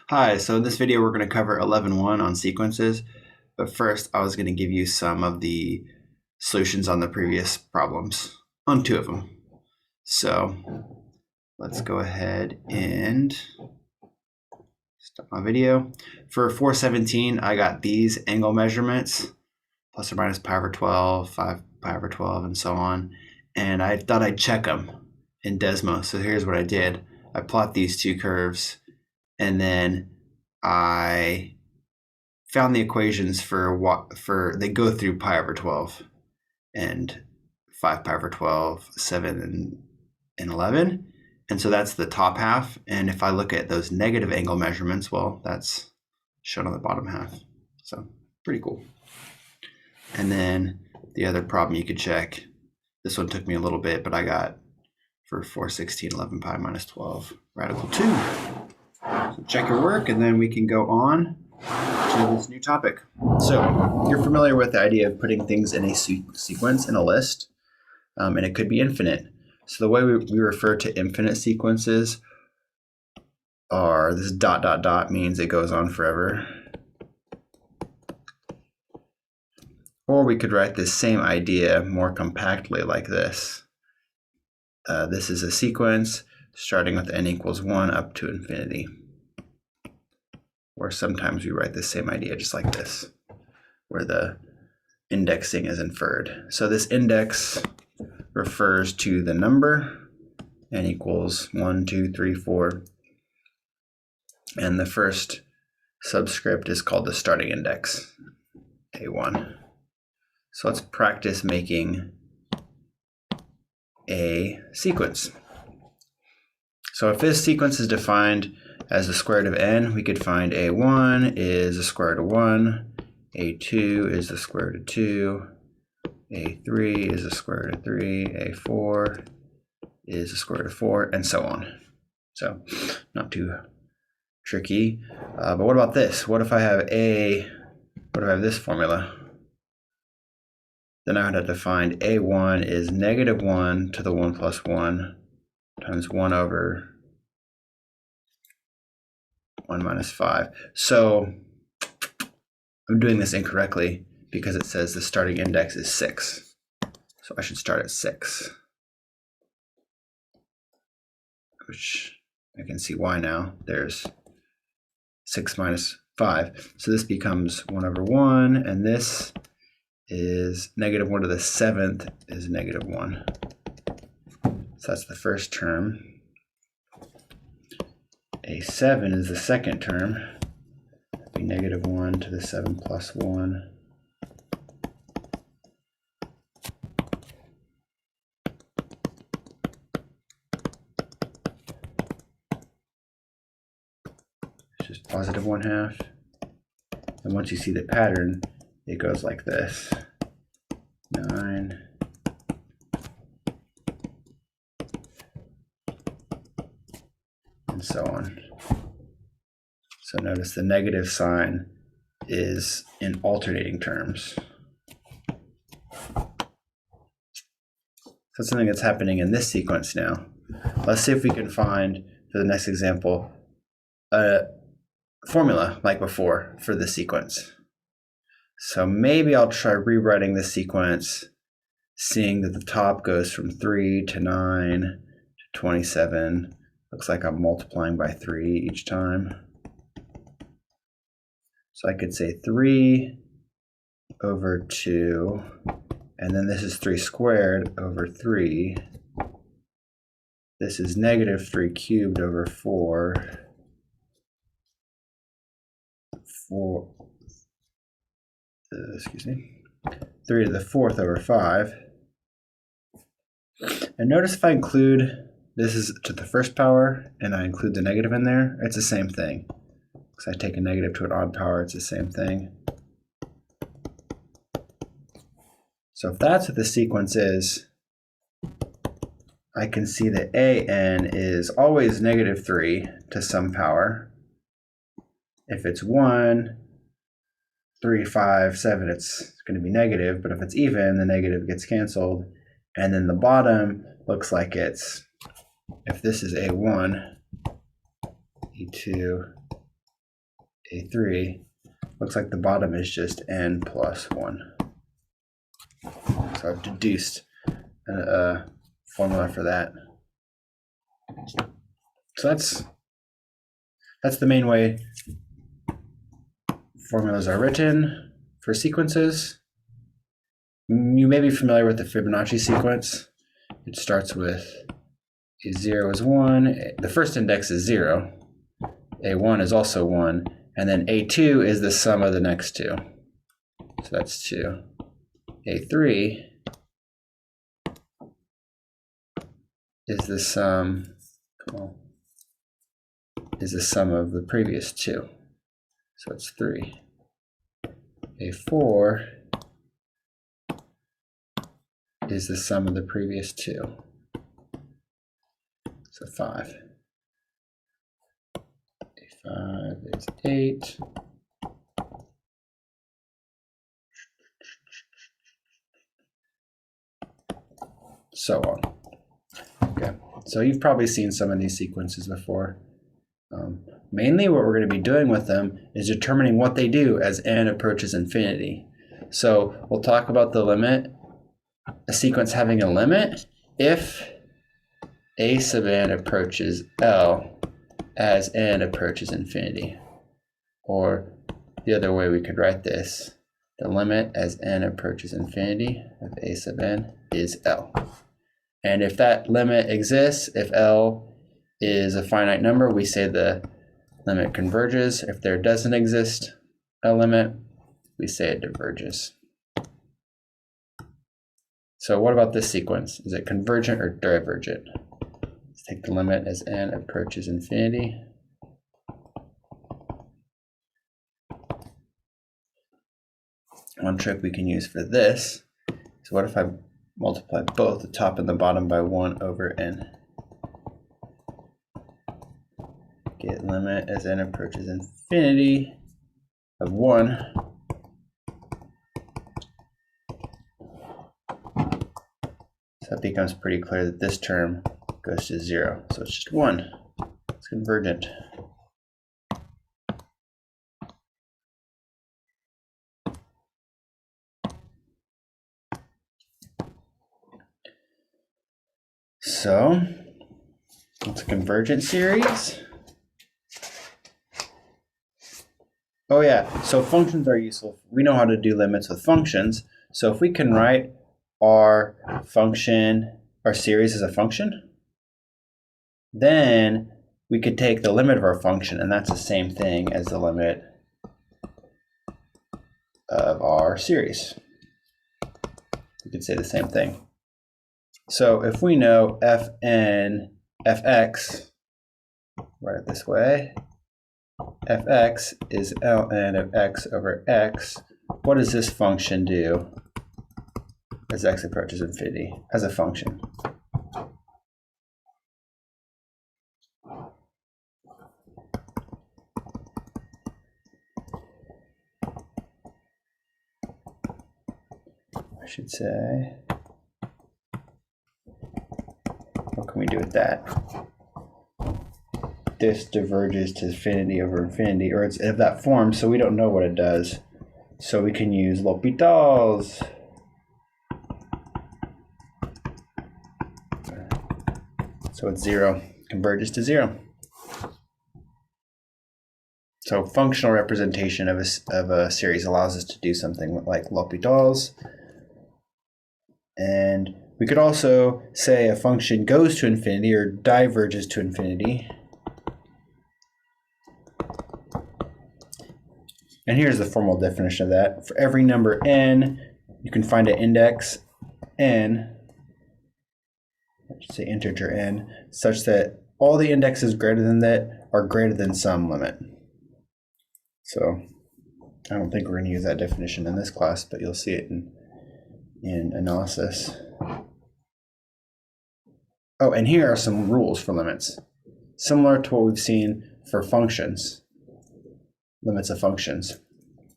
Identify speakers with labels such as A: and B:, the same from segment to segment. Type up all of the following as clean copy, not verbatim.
A: Hi, so in this video we're going to cover 11.1 on sequences, but first I was going to give you some of the solutions on the previous problems, on two of them. So let's go ahead and stop my video. For 417, I got these angle measurements, plus or minus pi over 12, 5 pi over 12, and so on. And I thought I'd check them in Desmos. So here's what I did. I plot these two curves, and then I found the equations for they go through pi over 12 and 5 pi over 12, 7 and 11. And so that's the top half. And if I look at those negative angle measurements, well, that's shown on the bottom half. So pretty cool. And then the other problem you could check, this one took me a little bit, but I got for 416, 11 pi minus 12 radical 2. So check your work, and then we can go on to this new topic. So you're familiar with the idea of putting things in a sequence in a list, and it could be infinite. So the way we refer to infinite sequences are this dot dot dot means it goes on forever. Or we could write this same idea more compactly like this. This is a sequence starting with n equals 1 up to infinity. Or sometimes we write the same idea just like this, where the indexing is inferred. So this index refers to the number, n equals 1, 2, 3, 4. And the first subscript is called the starting index, A1. So let's practice making a sequence. So if this sequence is defined as the square root of n, we could find A1 is the square root of 1, A2 is the square root of 2, A3 is the square root of 3, A4 is the square root of 4, and so on. So not too tricky. But what about this? What if I have this formula? Then I would have to find A1 is negative 1 to the 1 plus 1 times 1 over 1 minus 5. So I'm doing this incorrectly because it says the starting index is 6. So I should start at 6. Which I can see why now. There's 6 minus 5. So this becomes 1 over 1, and this is negative 1 to the 7th is negative 1. So that's the first term. A7 is the second term. That'd be negative 1 to the 7 plus 1. It's just positive 1/2. And once you see the pattern, it goes like this. 9. And so on. So notice the negative sign is in alternating terms. So that's something that's happening in this sequence now. Let's see if we can find, for the next example, a formula like before for the sequence. So maybe I'll try rewriting the sequence, seeing that the top goes from 3 to 9 to 27. Looks like I'm multiplying by 3 each time. So I could say 3 over 2, and then this is 3 squared over 3. This is negative 3 cubed over 4. 3 to the 4th over 5. And notice if I include, this is to the first power, and I include the negative in there, it's the same thing. Because I take a negative to an odd power, it's the same thing. So if that's what the sequence is, I can see that an is always negative 3 to some power. If it's 1, 3, 5, 7, it's going to be negative, but if it's even, the negative gets canceled. And then the bottom looks like it's, if this is A1, E2, A3, looks like the bottom is just n plus 1. So I've deduced a formula for that. So that's the main way formulas are written for sequences. You may be familiar with the Fibonacci sequence. It starts with A0 is 1, the first index is 0, A1 is also 1, and then A2 is the sum of the next two. So that's 2. A3 is the sum, of the previous two. So it's 3. A4 is the sum of the previous two. So 5. A5 is 8. So on. Okay, so you've probably seen some of these sequences before. Mainly what we're going to be doing with them is determining what they do as n approaches infinity. So we'll talk about the limit, a sequence having a limit if a sub n approaches L as n approaches infinity. Or the other way we could write this, the limit as n approaches infinity of a sub n is L. And if that limit exists, if L is a finite number, we say the limit converges. If there doesn't exist a limit, we say it diverges. So what about this sequence? Is it convergent or divergent? Let's take the limit as n approaches infinity. One trick we can use for this is, what if I multiply both the top and the bottom by 1 over n? Get limit as n approaches infinity of 1. So that becomes pretty clear that this term goes to 0. So it's just 1. It's convergent. So it's a convergent series. Oh yeah, so functions are useful. We know how to do limits with functions. So if we can write our function, our series as a function, then we could take the limit of our function, and that's the same thing as the limit of our series. We could say the same thing. So if we know fn, fx, write it this way, fx is ln of x over x, what does this function do as x approaches infinity as a function? I should say, what can we do with that? This diverges to infinity over infinity, or it's of that form, so we don't know what it does. So we can use L'Hopital's. So it's 0, converges to 0. So functional representation of a series allows us to do something like L'Hopital's. And we could also say a function goes to infinity or diverges to infinity. And here's the formal definition of that. For every number n, you can find an index n, I should say integer n, such that all the indexes greater than that are greater than some limit. So I don't think we're going to use that definition in this class, but you'll see it in analysis. Oh, and here are some rules for limits, similar to what we've seen for functions. Limits of functions.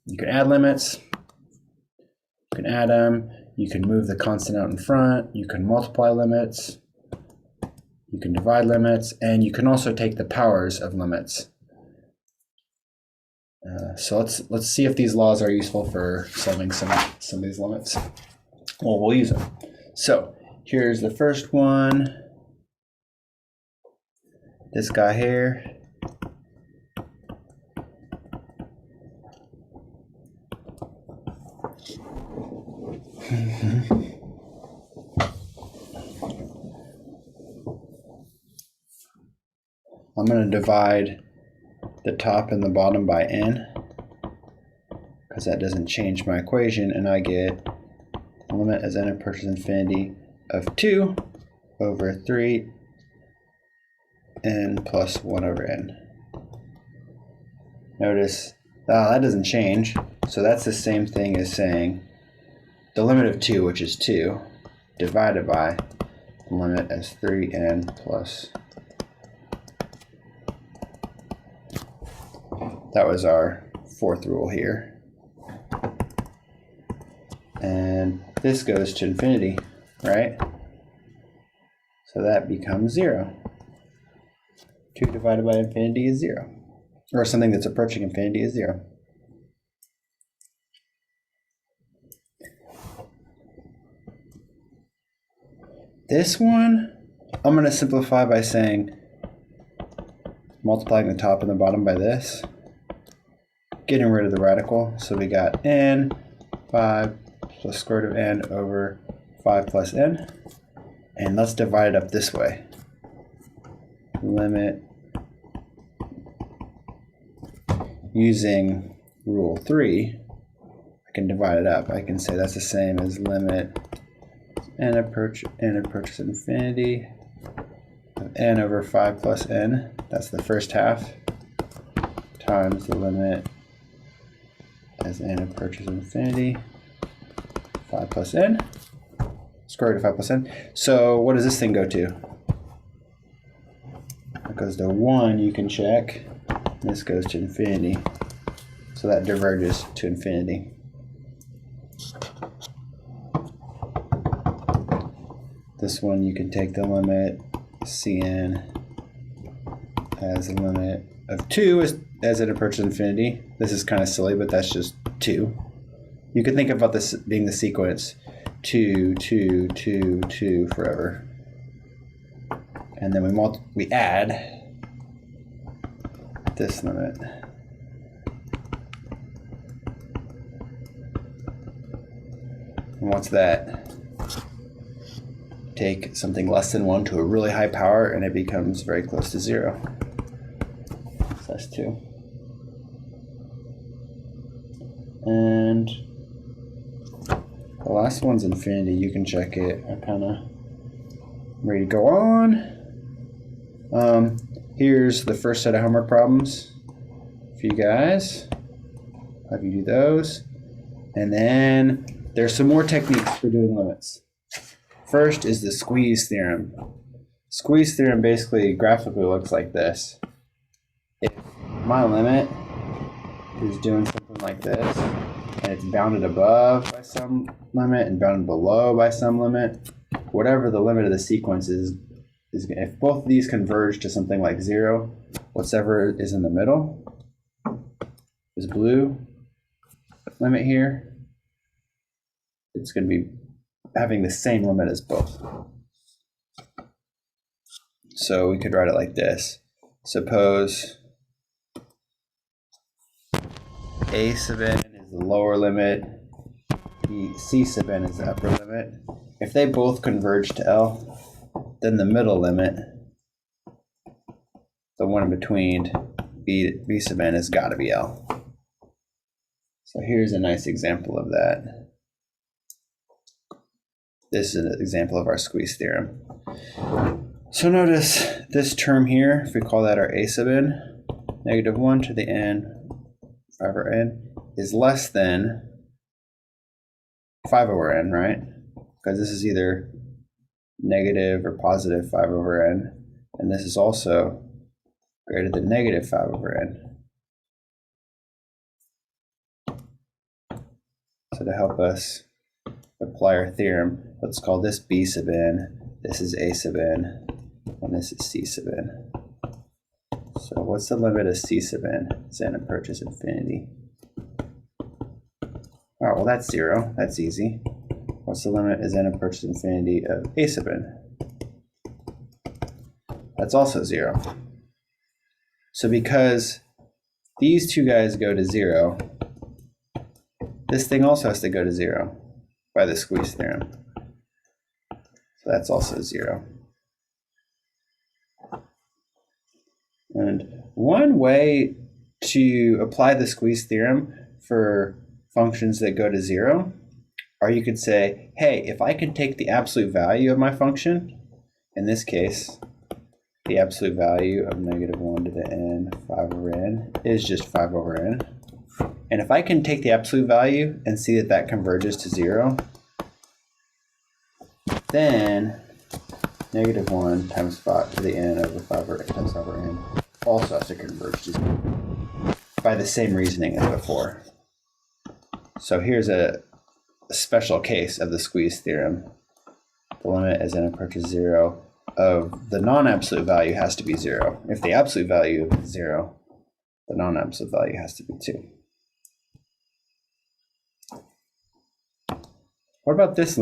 A: You can add limits, you can add them, you can move the constant out in front, you can multiply limits, you can divide limits, and you can also take the powers of limits.
B: So let's see if these laws are useful for solving some of these limits. Well, we'll use them. So here's the first one. This guy here. I'm going to divide the top and the bottom by n, because that doesn't change my equation, and I get the limit as n approaches infinity of 2 over 3 n plus 1 over n. Notice that doesn't change, so that's the same thing as saying the limit of 2, which is 2, divided by the limit as 3n plus. That was our fourth rule here. And this goes to infinity, right? So that becomes 0. 2 divided by infinity is 0. Or something that's approaching infinity is 0. This one, I'm going to simplify by saying multiplying the top and the bottom by this, getting rid of the radical. So we got n 5 plus square root of n over 5 plus n. And let's divide it up this way. Limit using rule 3, I can divide it up. I can say that's the same as limit n approaches infinity of n over 5 plus n, that's the first half, times the limit as n approaches infinity, 5 plus n, square root of 5 plus n. So what does this thing go to? It goes to 1, you can check. This goes to infinity. So that diverges to infinity. This one you can take the limit Cn as the limit of 2 as it approaches infinity. This is kind of silly, but that's just 2. You can think about this being the sequence 2, 2, 2, 2 forever. And then we add this limit. And what's that? Take something less than 1 to a really high power and it becomes very close to 0. So that's 2. And the last one's infinity. You can check it. I'm kind of ready to go on. Here's the first set of homework problems for you guys. I'll have you do those. And then there's some more techniques for doing limits. First is the squeeze theorem. Squeeze theorem basically graphically looks like this. If my limit is doing something like this, and it's bounded above by some limit and bounded below by some limit, whatever the limit of the sequence is if both of these converge to something like 0, whatever is in the middle is blue limit here. It's going to be having the same limit as both. So we could write it like this. Suppose A sub n is the lower limit, C sub n is the upper limit. If they both converge to L, then the middle limit, the one in between, B sub n, has got to be L. So here's a nice example of that. This is an example of our squeeze theorem. So notice this term here, if we call that our A sub n, negative 1 to the n, 5 over n, is less than 5 over n, right? Because this is either negative or positive 5 over n, and this is also greater than negative 5 over n. So to help us apply our theorem, let's call this B sub n, this is A sub n, and this is C sub n. So what's the limit of C sub n as n approaches infinity? Oh, well, that's 0. That's easy. What's the limit as n approaches infinity of a sub n? That's also 0. So because these two guys go to 0, this thing also has to go to 0 by the squeeze theorem. So that's also 0. And one way to apply the squeeze theorem for functions that go to 0, or you could say, hey, if I can take the absolute value of my function, in this case, the absolute value of -1 to the n 5 over n is just 5 over n. And if I can take the absolute value and see that that converges to 0, then -1 times 5 to the n over 5 over n times 5 over n also has to converge to 0 by the same reasoning as before. So here's a special case of the squeeze theorem. The limit as n approaches 0 of the non-absolute value has to be 0. If the absolute value is 0, the non-absolute value has to be 2. What about this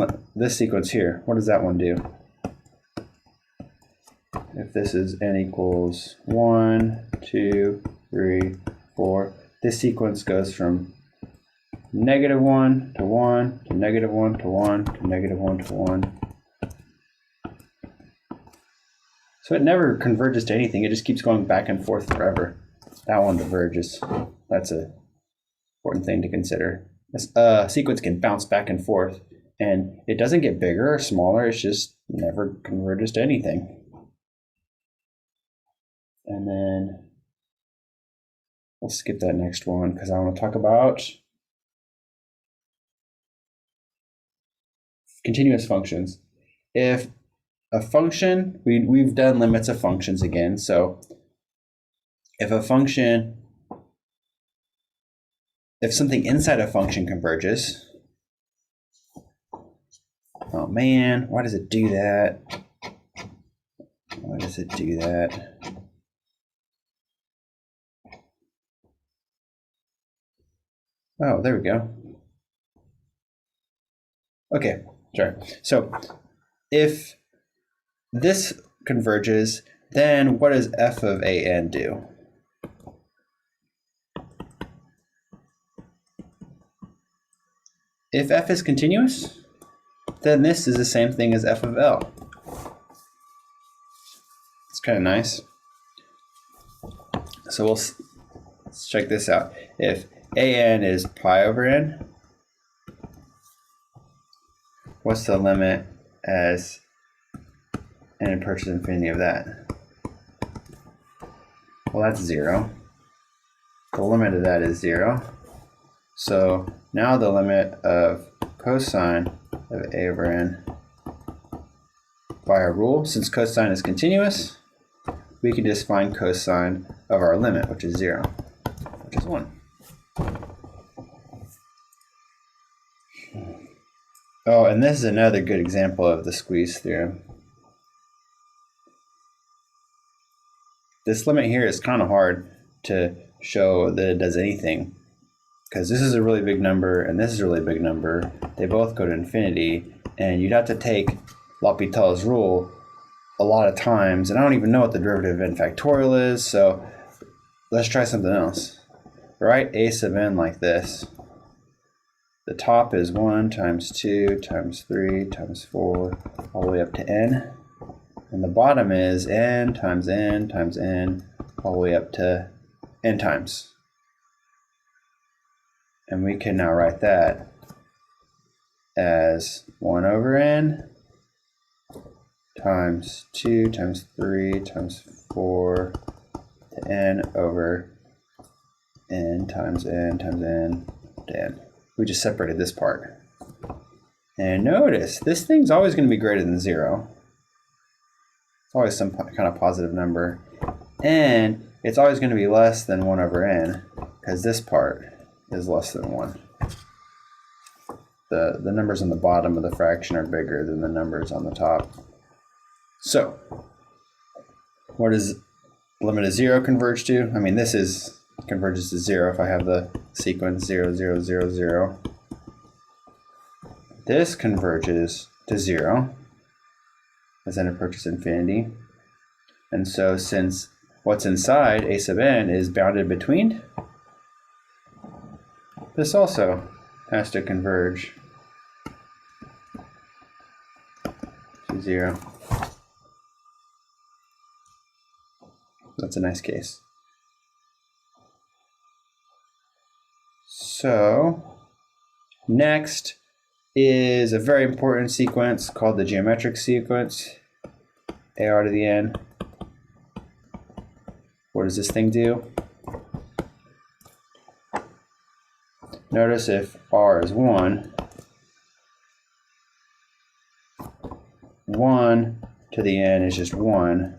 B: sequence here? What does that one do? If this is n equals 1, 2, 3, 4, this sequence goes from -1 to 1 to -1 to 1 to -1 to 1. So it never converges to anything. It just keeps going back and forth forever. That one diverges. That's an important thing to consider. This sequence can bounce back and forth, and it doesn't get bigger or smaller. It's just never converges to anything. And then let's skip that next one because I want to talk about continuous functions. If a function, we've done limits of functions again. So if something inside a function converges, oh man, why does it do that? Why does it do that? Oh, there we go. Okay, sure. So if this converges, then what does f of an do? If f is continuous, then this is the same thing as f of l. It's kind of nice. So let's check this out. If an is pi over n, what's the limit as n approaches infinity of that? Well, that's 0. The limit of that is 0. So now the limit of cosine of a over n by our rule, since cosine is continuous, we can just find cosine of our limit, which is 0, which is 1. Oh, and this is another good example of the squeeze theorem. This limit here is kind of hard to show that it does anything, because this is a really big number and this is a really big number. They both go to infinity, and you'd have to take L'Hopital's rule a lot of times, and I don't even know what the derivative of n factorial is, so let's try something else. Write a sub n like this. The top is 1 times 2 times 3 times 4 all the way up to n. And the bottom is n times n times n all the way up to n times. And we can now write that as 1 over n times 2 times 3 times 4 to n over n times n times n to n. We just separated this part. And notice, this thing's always going to be greater than 0. It's always some kind of positive number. And it's always going to be less than 1 over n, because this part is less than 1. The numbers on the bottom of the fraction are bigger than the numbers on the top. So, what does limit of 0 converge to? I mean, this is converges to 0 if I have the sequence 0, 0, 0, 0. This converges to 0 as n approaches infinity. And so since what's inside a sub n is bounded between, this also has to converge to 0. That's a nice case. So next is a very important sequence called the geometric sequence, AR to the n. What does this thing do? Notice if r is 1, 1 to the n is just 1.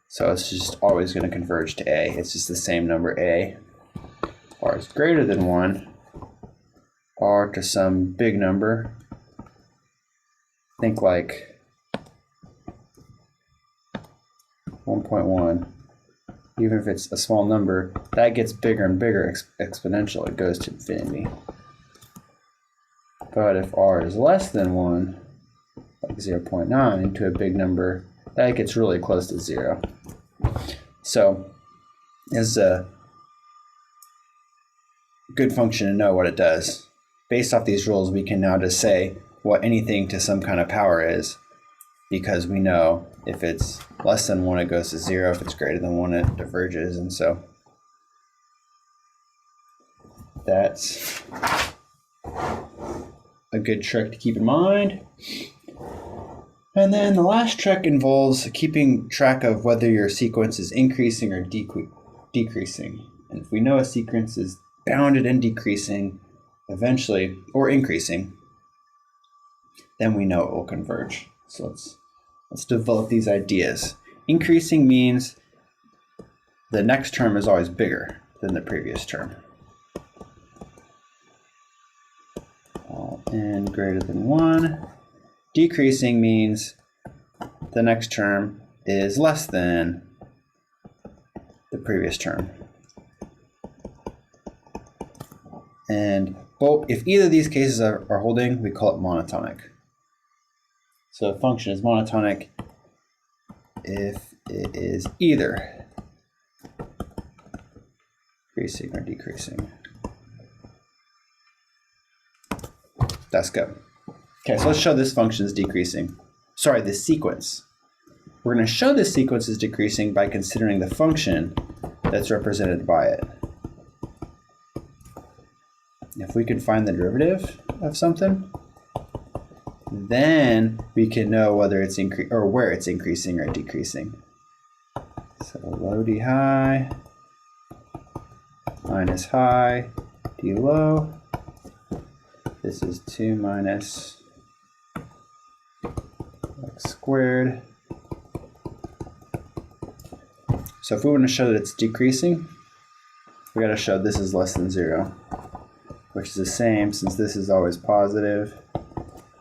B: So it's just always going to converge to a. It's just the same number a. R is greater than 1. R to some big number. Think like 1.1. Even if it's a small number, that gets bigger and bigger exponential. It goes to infinity. But if r is less than 1, like 0.9 to a big number, that gets really close to 0. So it's a good function to know what it does. Based off these rules, we can now just say what anything to some kind of power is, because we know if it's less than 1, it goes to 0. If it's greater than 1, it diverges. And so that's a good trick to keep in mind. And then the last trick involves keeping track of whether your sequence is increasing or decreasing. And if we know a sequence is bounded and decreasing eventually, or increasing, then we know it will converge. So let's develop these ideas. Increasing means the next term is always bigger than the previous term. All n greater than 1. Decreasing means the next term is less than the previous term. And well, if either of these cases are holding, we call it monotonic. So a function is monotonic if it is either increasing or decreasing. That's good. Okay, so let's show this function is decreasing. Sorry, this sequence. We're going to show this sequence is decreasing by considering the function that's represented by it. If we can find the derivative of something, then we can know whether it's where it's increasing or decreasing. So low d high minus high d low. This is 2 minus x squared. So if we want to show that it's decreasing, we got to show this is less than 0. Which is the same, since this is always positive.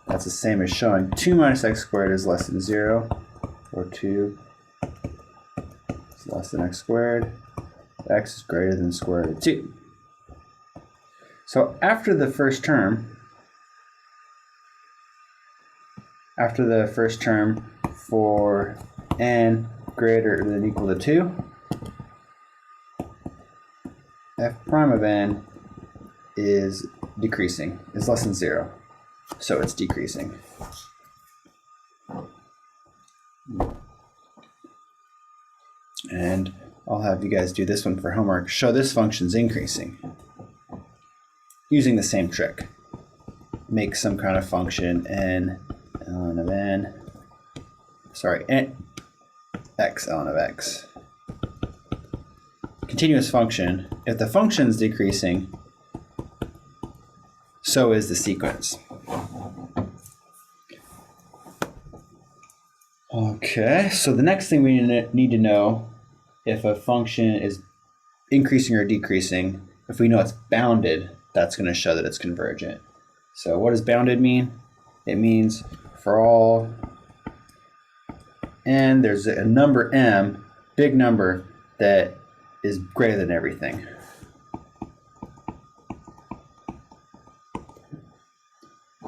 B: That's the same as showing 2 minus x squared is less than 0, or 2 is less than x squared. X is greater than the square root of 2. So after the first term for n greater than or equal to 2, f prime of n is decreasing, is less than 0. So it's decreasing. And I'll have you guys do this one for homework. Show this function's increasing using the same trick. Make some kind of function n ln of n, x ln of x. Continuous function. If the function's decreasing, so is the sequence. Okay, so the next thing we need to know if a function is increasing or decreasing, if we know it's bounded, that's going to show that it's convergent. So what does bounded mean? It means for all n, there's a number m, big number, that is greater than everything.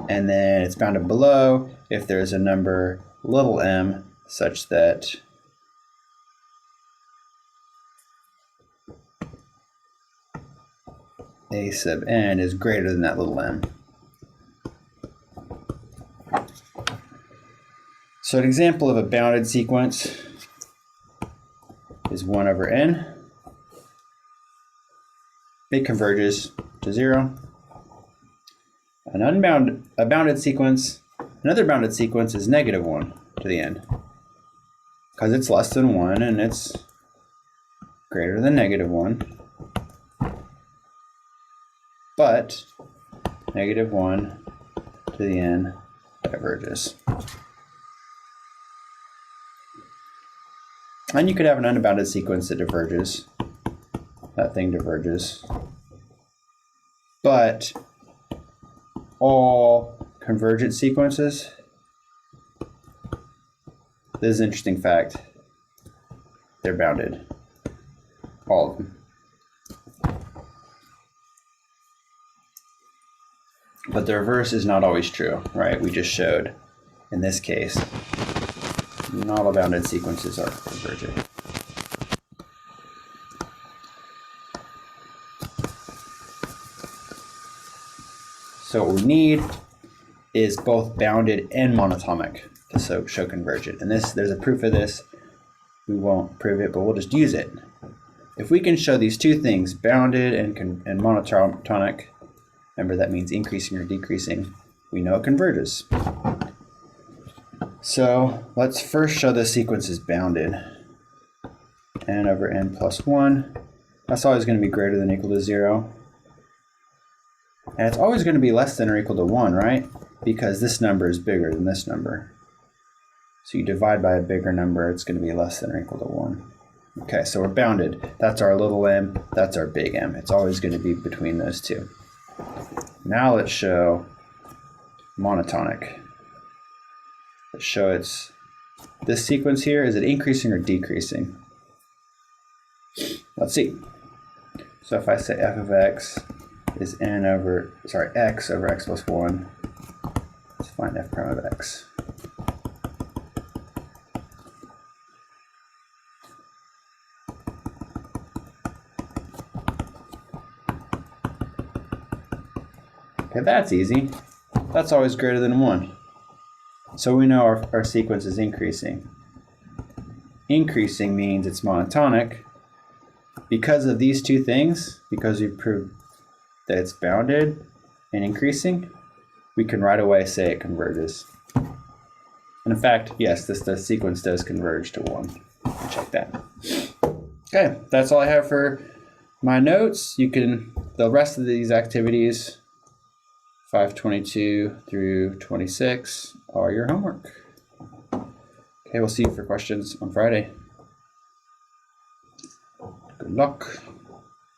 B: And then it's bounded below if there's a number little m such that a sub n is greater than that little m. So an example of a bounded sequence is 1 over n. It converges to 0. A bounded sequence, another bounded sequence is -1 to the n, because it's less than 1 and it's greater than -1. But -1 to the n diverges. And you could have an unbounded sequence that diverges. That thing diverges. But all convergent sequences, this is an interesting fact, they're bounded. All of them. But the reverse is not always true, right? We just showed in this case, not all bounded sequences are convergent. So what we need is both bounded and monatomic to show convergent. And there's a proof of this. We won't prove it, but we'll just use it. If we can show these two things, bounded and monotonic, remember that means increasing or decreasing, we know it converges. So let's first show this sequence is bounded. N over n plus 1. That's always going to be greater than or equal to 0. And it's always going to be less than or equal to 1, right? Because this number is bigger than this number. So you divide by a bigger number, it's going to be less than or equal to 1. Okay, so we're bounded. That's our little m, that's our big M. It's always going to be between those two. Now let's show monotonic. Let's show this sequence here, is it increasing or decreasing? Let's see. So if I say f of x is x over x plus 1, let's find f prime of x. Okay, that's easy. That's always greater than 1. So we know our sequence is increasing. Increasing means it's monotonic. Because of these two things, because we proved that it's bounded and increasing, we can right away say it converges. And in fact, yes, the sequence does converge to 1. Check that. Okay, that's all I have for my notes. The rest of these activities, 522 through 26, are your homework. Okay, we'll see you for questions on Friday. Good luck.